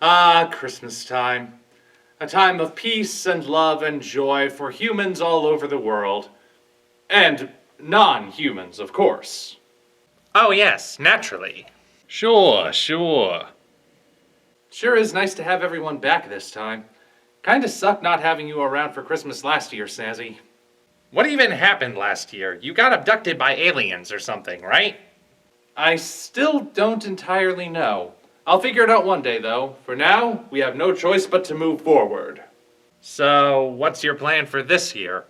Ah, Christmas time. A time of peace and love and joy for humans all over the world. And non-humans, of course. Oh yes, naturally. Sure. Sure is nice to have everyone back this time. Kinda sucked not having you around for Christmas last year, Snazzy. What even happened last year? You got abducted by aliens or something, right? I still don't entirely know. I'll figure it out one day, though. For now, we have no choice but to move forward. So, what's your plan for this year?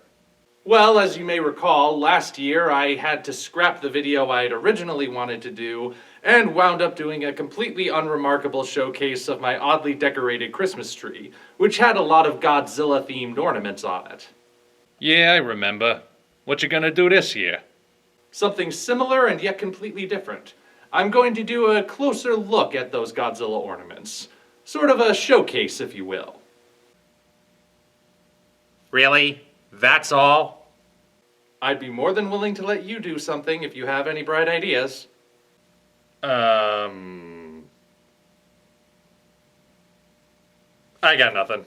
Well, as you may recall, last year I had to scrap the video I'd originally wanted to do and wound up doing a completely unremarkable showcase of my oddly decorated Christmas tree, which had a lot of Godzilla-themed ornaments on it. Yeah, I remember. What you gonna do this year? Something similar and yet completely different. I'm going to do a closer look at those Godzilla ornaments. Sort of a showcase, if you will. Really? That's all? I'd be more than willing to let you do something if you have any bright ideas. I got nothing.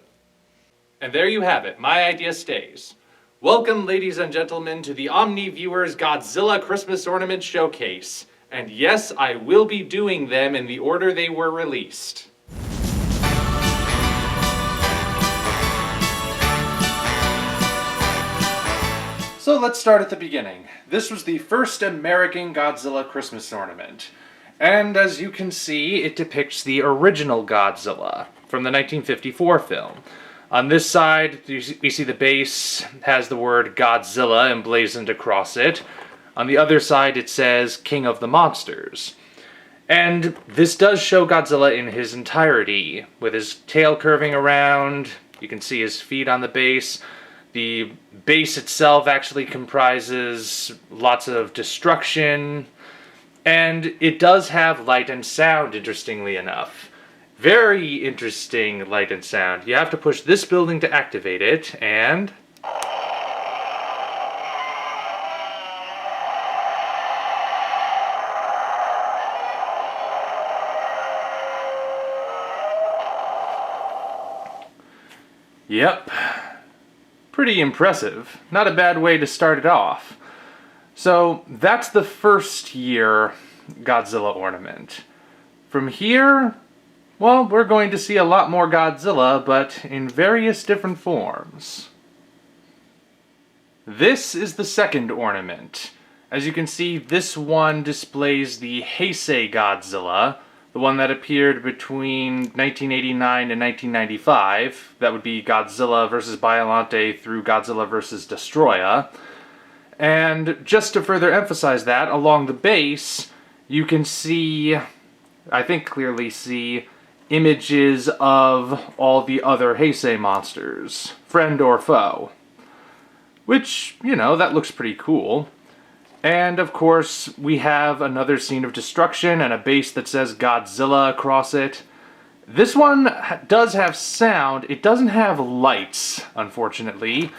And there you have it, my idea stays. Welcome, ladies and gentlemen, to the Omni Viewer's Godzilla Christmas Ornament Showcase. And yes, I will be doing them in the order they were released. So let's start at the beginning. This was the first American Godzilla Christmas ornament. And as you can see, it depicts the original Godzilla from the 1954 film. On this side, we see the base has the word Godzilla emblazoned across it. On the other side, it says King of the Monsters. And this does show Godzilla in his entirety, with his tail curving around. You can see his feet on the base. The base itself actually comprises lots of destruction. And it does have light and sound, interestingly enough. Very interesting light and sound. You have to push this building to activate it, and... Yep. Pretty impressive. Not a bad way to start it off. So, that's the first year Godzilla ornament. From here, well, we're going to see a lot more Godzilla, but in various different forms. This is the second ornament. As you can see, this one displays the Heisei Godzilla, the one that appeared between 1989 and 1995. That would be Godzilla vs. Biollante through Godzilla vs. Destroya. And just to further emphasize that, along the base, you can see, I think clearly see, images of all the other Heisei monsters, friend or foe. Which, you know, that looks pretty cool. And of course, we have another scene of destruction and a base that says Godzilla across it. This one does have sound. It doesn't have lights, unfortunately.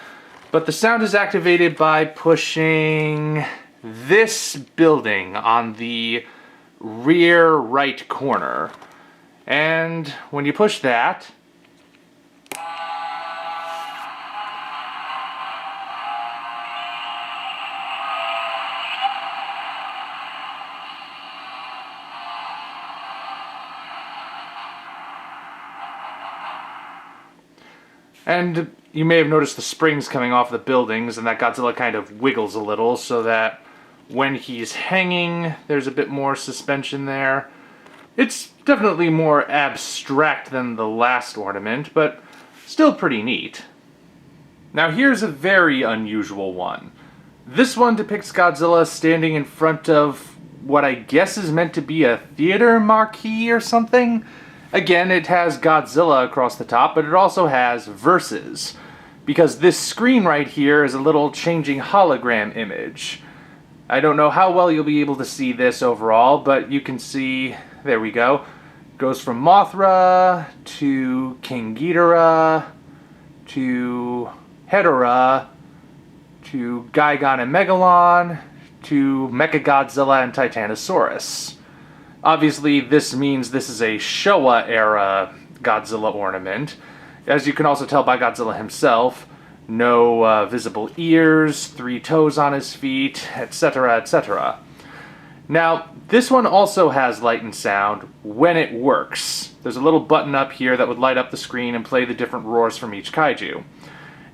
But the sound is activated by pushing this building on the rear right corner. And when you push that, and you may have noticed the springs coming off the buildings, and that Godzilla kind of wiggles a little so that when he's hanging, there's a bit more suspension there. It's definitely more abstract than the last ornament, but still pretty neat. Now here's a very unusual one. This one depicts Godzilla standing in front of what I guess is meant to be a theater marquee or something. Again, it has Godzilla across the top, but it also has verses, because this screen right here is a little changing hologram image. I don't know how well you'll be able to see this overall, but you can see, there we go, goes from Mothra to King Ghidorah to Hedorah to Gigan and Megalon to Mechagodzilla and Titanosaurus. Obviously, this means this is a Showa era Godzilla ornament. As you can also tell by Godzilla himself, no visible ears, 3 toes on his feet, etc., etc. Now, this one also has light and sound when it works. There's a little button up here that would light up the screen and play the different roars from each kaiju.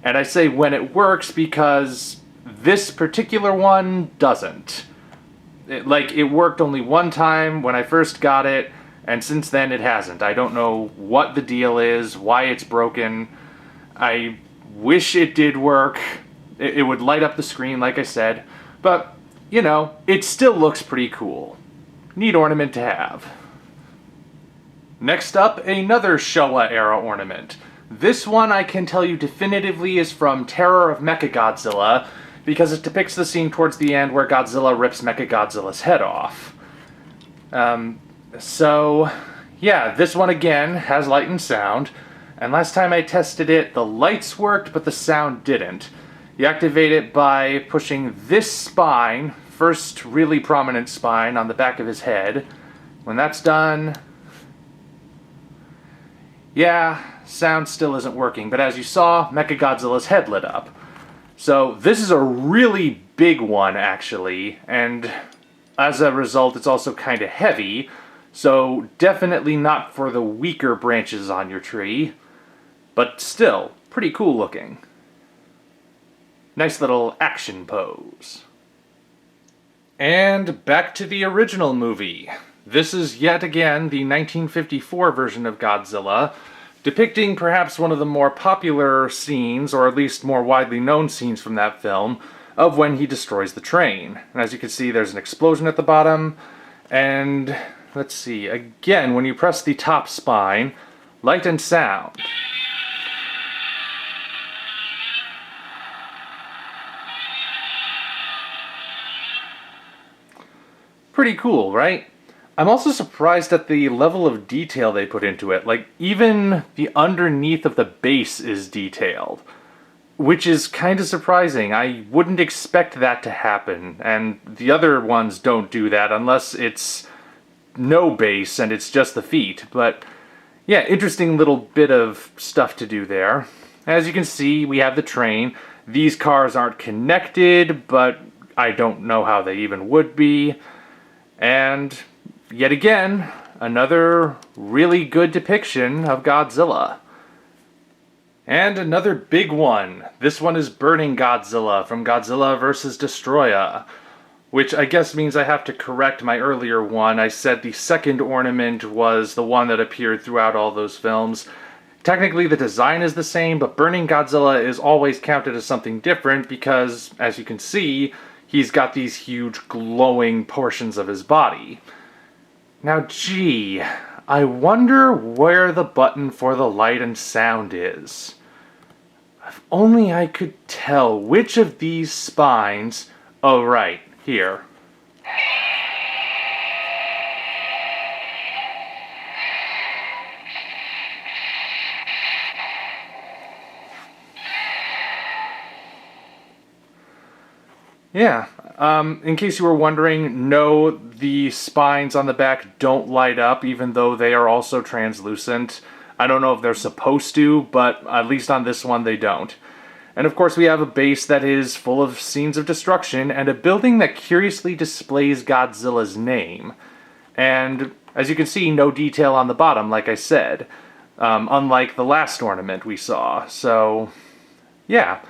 And I say when it works because this particular one doesn't. It worked only one time when I first got it, and since then it hasn't. I don't know what the deal is, why it's broken. I wish it did work. It would light up the screen, like I said, but, you know, it still looks pretty cool. Neat ornament to have. Next up, another Showa era ornament. This one I can tell you definitively is from Terror of Mechagodzilla, because it depicts the scene towards the end where Godzilla rips Mechagodzilla's head off. So, yeah, this one again has light and sound, and last time I tested it, the lights worked, but the sound didn't. You activate it by pushing this spine, first really prominent spine, on the back of his head. When that's done, yeah, sound still isn't working, but as you saw, Mechagodzilla's head lit up. So this is a really big one, actually, and as a result, it's also kind of heavy, so definitely not for the weaker branches on your tree, but still, pretty cool looking. Nice little action pose. And back to the original movie. This is yet again the 1954 version of Godzilla, depicting perhaps one of the more popular scenes, or at least more widely known scenes from that film, of when he destroys the train. And as you can see, there's an explosion at the bottom, and let's see, again, when you press the top spine, light and sound. Pretty cool, right? I'm also surprised at the level of detail they put into it. Like, even the underneath of the base is detailed, which is kind of surprising. I wouldn't expect that to happen, and the other ones don't do that unless it's no base and it's just the feet. But yeah, interesting little bit of stuff to do there. As you can see, we have the train. These cars aren't connected, but I don't know how they even would be. And yet again, another really good depiction of Godzilla. And another big one. This one is Burning Godzilla from Godzilla vs. Destroya, which I guess means I have to correct my earlier one. I said the second ornament was the one that appeared throughout all those films. Technically the design is the same, but Burning Godzilla is always counted as something different because, as you can see, he's got these huge glowing portions of his body. Now, gee, I wonder where the button for the light and sound is. If only I could tell which of these spines... Oh, right, here. Yeah, in case you were wondering, no, the spines on the back don't light up, even though they are also translucent. I don't know if they're supposed to, but at least on this one they don't. And of course we have a base that is full of scenes of destruction, and a building that curiously displays Godzilla's name. And as you can see, no detail on the bottom, like I said, unlike the last ornament we saw. So, yeah.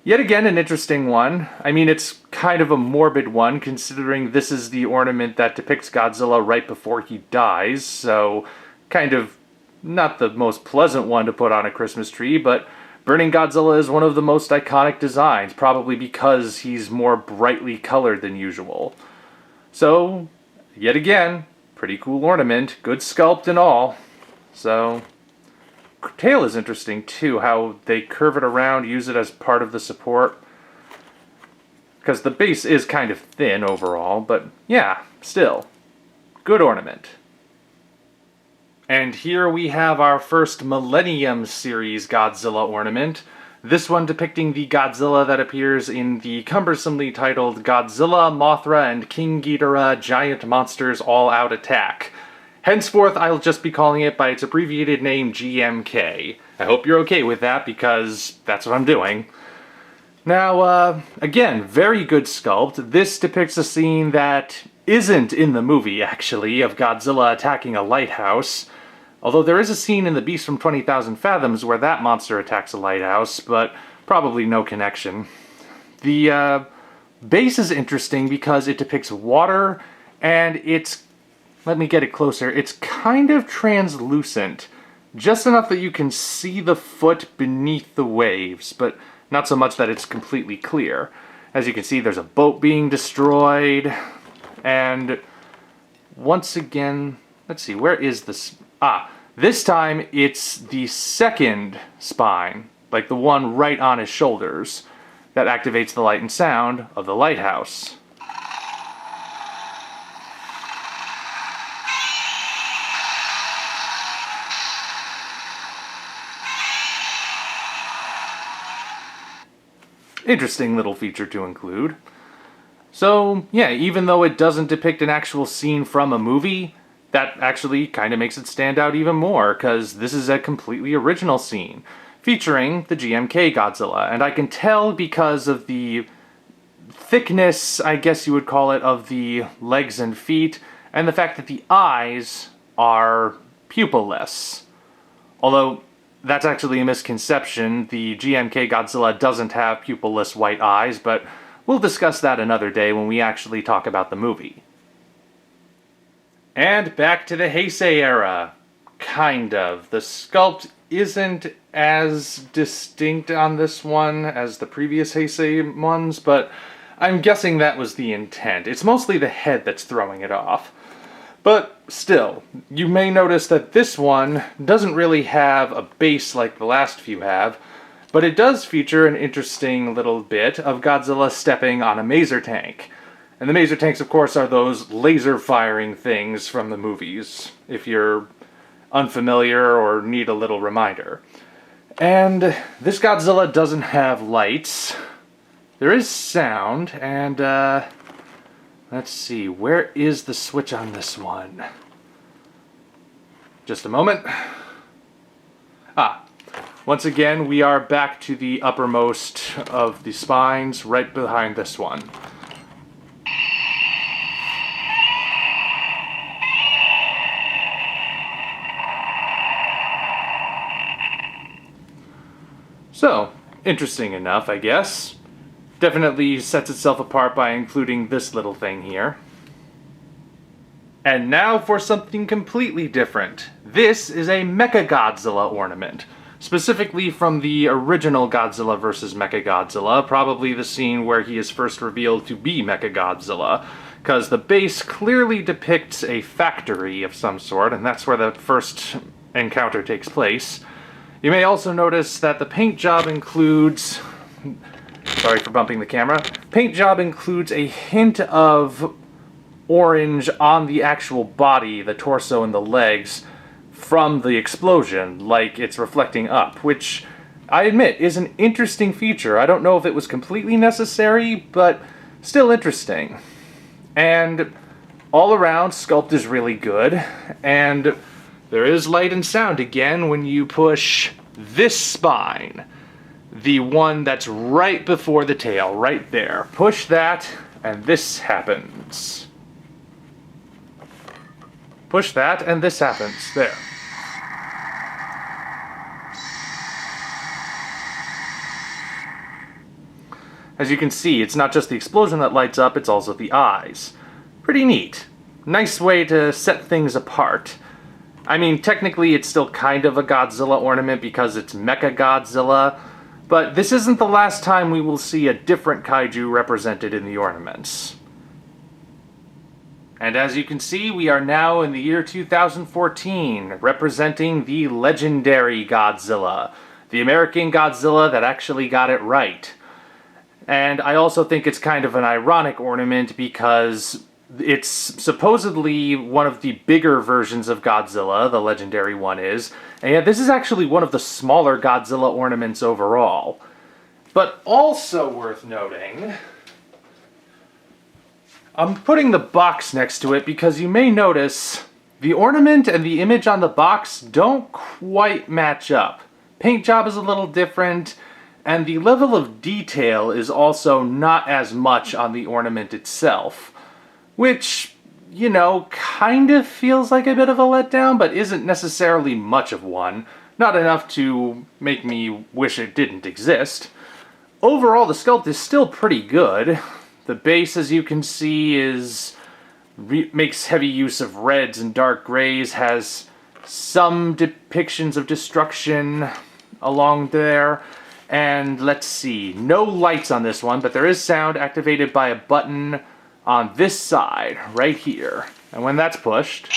Yet again, an interesting one. I mean, it's kind of a morbid one, considering this is the ornament that depicts Godzilla right before he dies, so kind of not the most pleasant one to put on a Christmas tree, but Burning Godzilla is one of the most iconic designs, probably because he's more brightly colored than usual. So, yet again, pretty cool ornament, good sculpt and all. So... tail is interesting too, how they curve it around, use it as part of the support. Because the base is kind of thin overall, but yeah, still. Good ornament. And here we have our first Millennium Series Godzilla ornament. This one depicting the Godzilla that appears in the cumbersomely titled Godzilla, Mothra, and King Ghidorah Giant Monsters All-Out Attack. Henceforth, I'll just be calling it by its abbreviated name, GMK. I hope you're okay with that, because that's what I'm doing. Now, again, very good sculpt. This depicts a scene that isn't in the movie, actually, of Godzilla attacking a lighthouse. Although there is a scene in The Beast from 20,000 Fathoms where that monster attacks a lighthouse, but probably no connection. The base is interesting because it depicts water, and it's, let me get it closer, it's kind of translucent. Just enough that you can see the foot beneath the waves, but not so much that it's completely clear. As you can see, there's a boat being destroyed, and once again, let's see, where is this? This time it's the second spine, like the one right on his shoulders, that activates the light and sound of the lighthouse. Interesting little feature to include. So, yeah, even though it doesn't depict an actual scene from a movie, that actually kind of makes it stand out even more, because this is a completely original scene, featuring the GMK Godzilla, and I can tell because of the thickness, I guess you would call it, of the legs and feet, and the fact that the eyes are pupilless. Although, that's actually a misconception. The GMK Godzilla doesn't have pupilless white eyes, but we'll discuss that another day when we actually talk about the movie. And back to the Heisei era. Kind of. The sculpt isn't as distinct on this one as the previous Heisei ones, but I'm guessing that was the intent. It's mostly the head that's throwing it off. But still, you may notice that this one doesn't really have a base like the last few have, but it does feature an interesting little bit of Godzilla stepping on a maser tank. And the maser tanks, of course, are those laser-firing things from the movies, if you're unfamiliar or need a little reminder. And this Godzilla doesn't have lights. There is sound, and let's see, where is the switch on this one? Just a moment. Once again, we are back to the uppermost of the spines, right behind this one. So, interesting enough, I guess. Definitely sets itself apart by including this little thing here. And now for something completely different. This is a Mechagodzilla ornament. Specifically from the original Godzilla vs. Mechagodzilla, probably the scene where he is first revealed to be Mechagodzilla, because the base clearly depicts a factory of some sort, and that's where the first encounter takes place. You may also notice that the paint job includes... Sorry for bumping the camera. Paint job includes a hint of orange on the actual body, the torso and the legs, from the explosion, like it's reflecting up, which I admit is an interesting feature. I don't know if it was completely necessary, but still interesting. And all around, sculpt is really good, and there is light and sound again when you push this spine. The one that's right before the tail, right there. Push that, and this happens. Push that, and this happens. There. As you can see, it's not just the explosion that lights up, it's also the eyes. Pretty neat. Nice way to set things apart. I mean, technically it's still kind of a Godzilla ornament because it's Mechagodzilla, but this isn't the last time we will see a different kaiju represented in the ornaments. And as you can see, we are now in the year 2014, representing the legendary Godzilla. The American Godzilla that actually got it right. And I also think it's kind of an ironic ornament because it's supposedly one of the bigger versions of Godzilla, the legendary one is, and yet this is actually one of the smaller Godzilla ornaments overall. But also worth noting, I'm putting the box next to it because you may notice The ornament and the image on the box don't quite match up. Paint job is a little different, and the level of detail is also not as much on the ornament itself, which, you know, kind of feels like a bit of a letdown, but isn't necessarily much of one. Not enough to make me wish it didn't exist. Overall, the sculpt is still pretty good. The base, as you can see, makes heavy use of reds and dark grays, has some depictions of destruction along there. And let's see, no lights on this one, but there is sound activated by a button on this side, right here. And when that's pushed,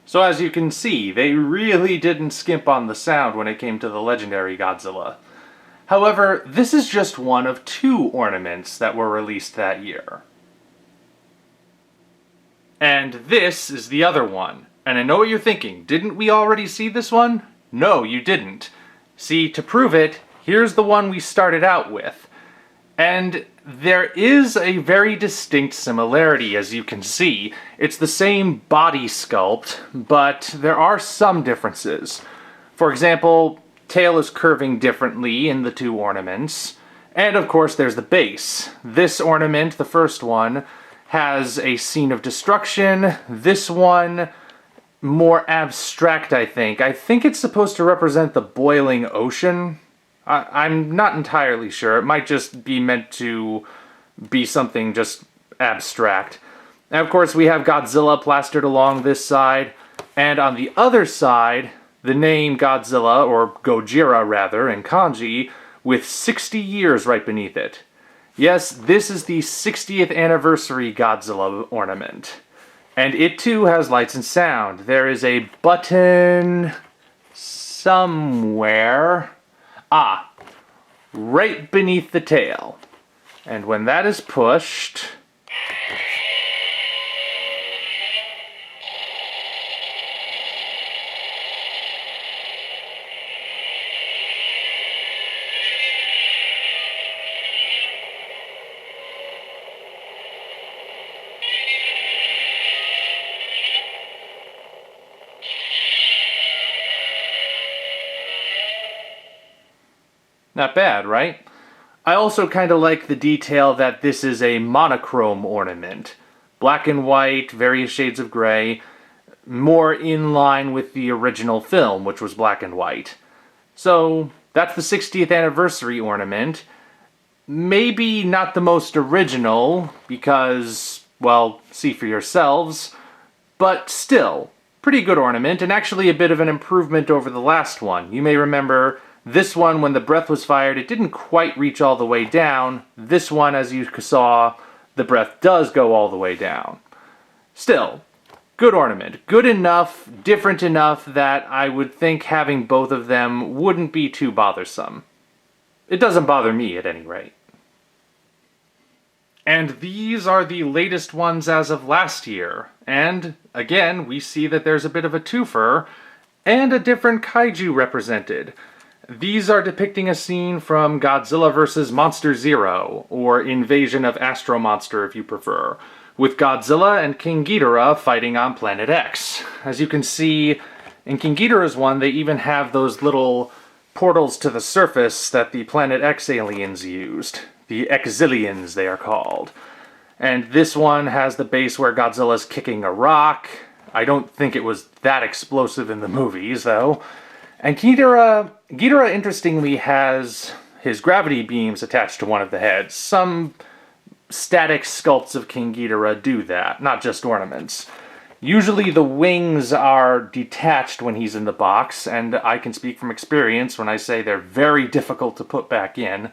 so as you can see, they really didn't skimp on the sound when it came to the legendary Godzilla. However, this is just one of 2 ornaments that were released that year. And this is the other one. And I know what you're thinking, didn't we already see this one? No, you didn't. See, to prove it, here's the one we started out with. And there is a very distinct similarity, as you can see. It's the same body sculpt, but there are some differences. For example, tail is curving differently in the 2 ornaments. And of course there's the base. This ornament, the first one, has a scene of destruction. This one, more abstract, I think. I think it's supposed to represent the boiling ocean. I'm not entirely sure. It might just be meant to be something just abstract. And of course we have Godzilla plastered along this side, and on the other side, the name Godzilla, or Gojira rather, in kanji, with 60 years right beneath it. Yes, this is the 60th anniversary Godzilla ornament. And it too has lights and sound. There is a button somewhere. Ah, right beneath the tail. And when that is pushed, not bad, right? I also kind of like the detail that this is a monochrome ornament. Black and white, various shades of gray, more in line with the original film, which was black and white. So, that's the 60th anniversary ornament. Maybe not the most original, because, well, see for yourselves, but still, pretty good ornament, and actually a bit of an improvement over the last one. You may remember this one, when the breath was fired, it didn't quite reach all the way down. This one, as you saw, the breath does go all the way down. Still, good ornament. Good enough, different enough that I would think having both of them wouldn't be too bothersome. It doesn't bother me, at any rate. And these are the latest ones as of last year. And, again, we see that there's a bit of a twofer, and a different kaiju represented. These are depicting a scene from Godzilla vs. Monster Zero, or Invasion of Astro Monster if you prefer, with Godzilla and King Ghidorah fighting on Planet X. As you can see, in King Ghidorah's one, they even have those little portals to the surface that the Planet X aliens used. The Exilians, they are called. And this one has the base where Godzilla's kicking a rock. I don't think it was that explosive in the movies, though. And Ghidorah, interestingly, has his gravity beams attached to one of the heads. Some static sculpts of King Ghidorah do that, not just ornaments. Usually the wings are detached when he's in the box, and I can speak from experience when I say they're very difficult to put back in.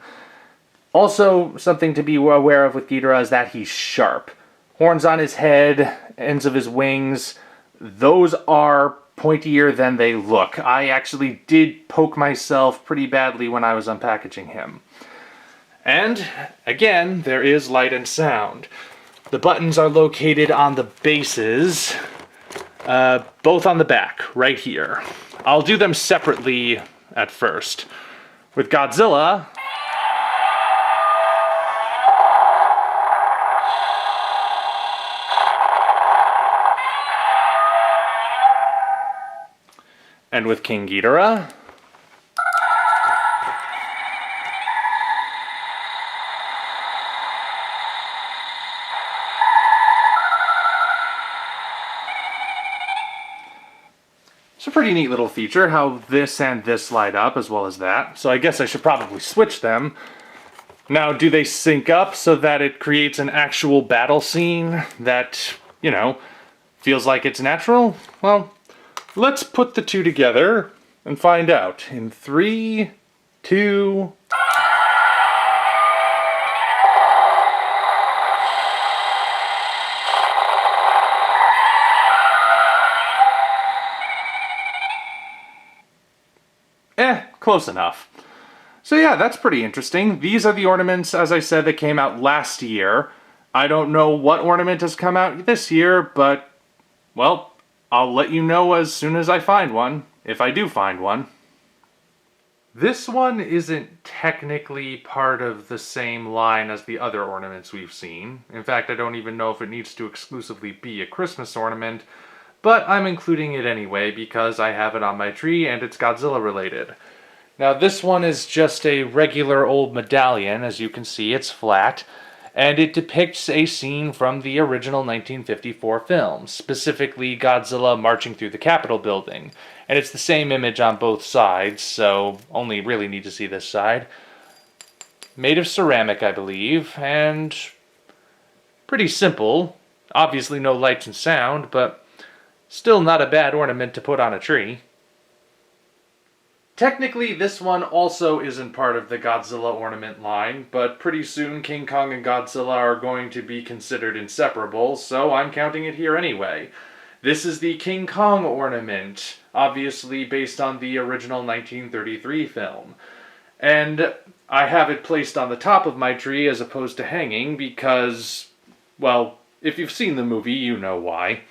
Also, something to be aware of with Ghidorah is that he's sharp. Horns on his head, ends of his wings, those are pointier than they look. I actually did poke myself pretty badly when I was unpackaging him. And, again, there is light and sound. The buttons are located on the bases, both on the back, right here. I'll do them separately at first. With Godzilla, and with King Ghidorah, it's a pretty neat little feature how this and this light up as well as that. So I guess I should probably switch them. Now, do they sync up so that it creates an actual battle scene that, you know, feels like it's natural? Well, let's put the two together and find out. In 3, 2... close enough. So yeah, that's pretty interesting. These are the ornaments, as I said, that came out last year. I don't know what ornament has come out this year, but, well, I'll let you know as soon as I find one, if I do find one. This one isn't technically part of the same line as the other ornaments we've seen. In fact, I don't even know if it needs to exclusively be a Christmas ornament, but I'm including it anyway because I have it on my tree and it's Godzilla related. Now this one is just a regular old medallion. As you can see, it's flat, and it depicts a scene from the original 1954 film, specifically Godzilla marching through the Capitol building. And it's the same image on both sides, so only really need to see this side. Made of ceramic, I believe, and pretty simple. Obviously no lights and sound, but still not a bad ornament to put on a tree. Technically, this one also isn't part of the Godzilla ornament line, but pretty soon King Kong and Godzilla are going to be considered inseparable, so I'm counting it here anyway. This is the King Kong ornament, obviously based on the original 1933 film. And I have it placed on the top of my tree as opposed to hanging because, well, if you've seen the movie, you know why.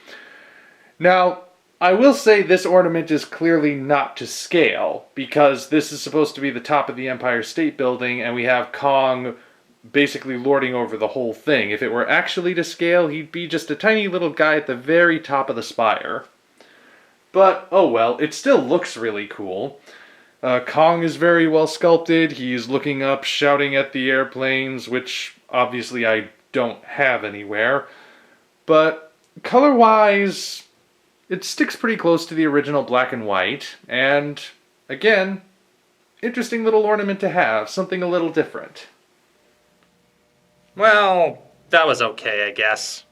Now, I will say this ornament is clearly not to scale, because this is supposed to be the top of the Empire State Building, and we have Kong basically lording over the whole thing. If it were actually to scale, he'd be just a tiny little guy at the very top of the spire. But, oh well, it still looks really cool. Kong is very well sculpted. He's looking up, shouting at the airplanes, which obviously I don't have anywhere. But color-wise, it sticks pretty close to the original black and white, and, again, interesting little ornament to have, something a little different. Well, that was okay, I guess.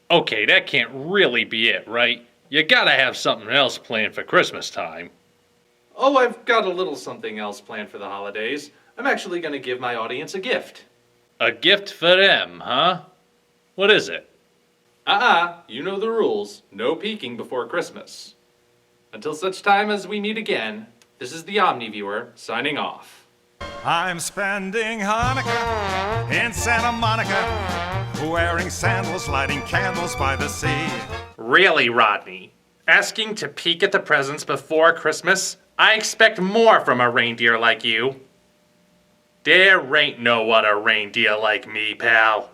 Okay, that can't really be it, right? You gotta have something else planned for Christmas time. Oh, I've got a little something else planned for the holidays. I'm actually going to give my audience a gift. A gift for them, huh? What is it? You know the rules. No peeking before Christmas. Until such time as we meet again, this is the Omni Viewer, signing off. I'm spending Hanukkah in Santa Monica, wearing sandals, lighting candles by the sea. Really, Rodney? Asking to peek at the presents before Christmas? I expect more from a reindeer like you. There ain't no other reindeer like me, pal.